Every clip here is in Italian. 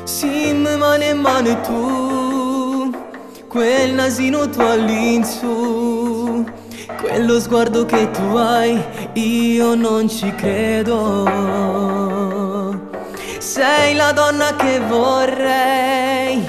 Sì, ma nemmeno tu, quel nasino tuo all'insù, quello sguardo che tu hai, io non ci credo. Sei la donna che vorrei,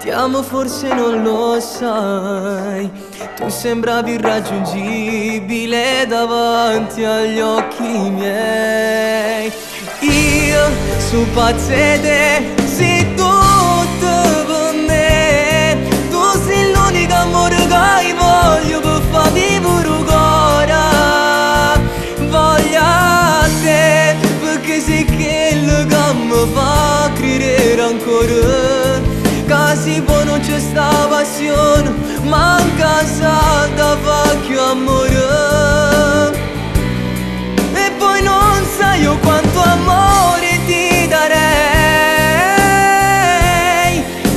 ti amo forse non lo sai. Tu sembravi irraggiungibile davanti agli occhi miei. Io su pazze te, sei tutto con me. Tu sei l'unica amore che voglio per far vivere ancora. Voglio a te, perché sei quello che mi fa credere ancora. Casi poi non c'è sta passione, manca sa da vecchio amore. E poi non sai io quanto amore ti darei.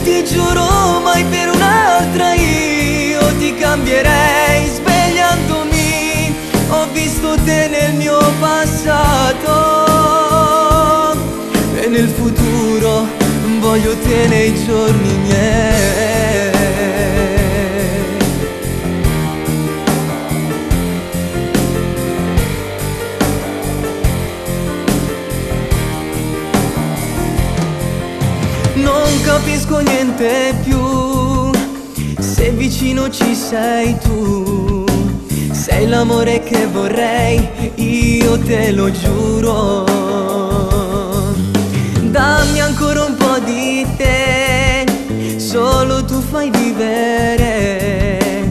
Ti giuro mai per un'altra io ti cambierei. Svegliandomi ho visto te nel mio passato e nel futuro voglio te nei giorni miei. Non capisco niente più, se vicino ci sei tu. Sei l'amore che vorrei, io te lo giuro. Dammi ancora un po' di te, solo tu fai vivere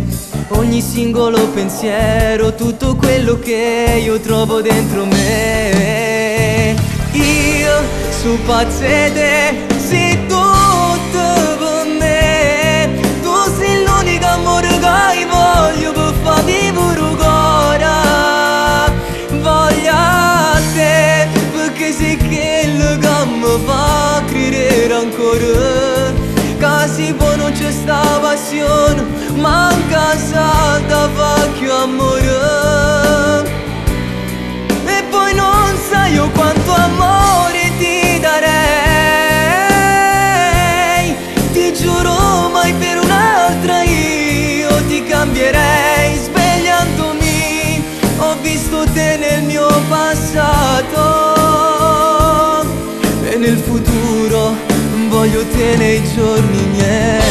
ogni singolo pensiero, tutto quello che io trovo dentro me. Io su pazze te, sei tutto con me. Tu sei l'unica amore che voglio per far vivere ancora. Voglio a te, perché sei quello che mi fa credere ancora. Casi poi non c'è sta passione, manca sa da vecchio amore. E poi non sai io quanto amore ti darei. Ti giuro mai per un'altra io ti cambierei. Svegliandomi ho visto te nel mio passato e nel futuro voglio te nei giorni miei.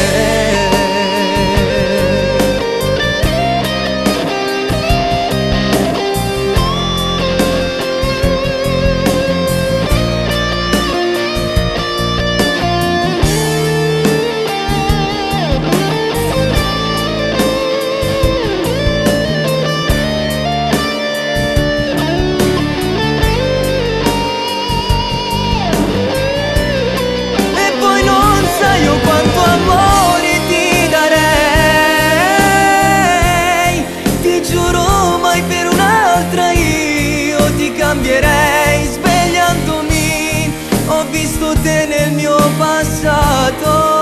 Cambierei, svegliandomi ho visto te nel mio passato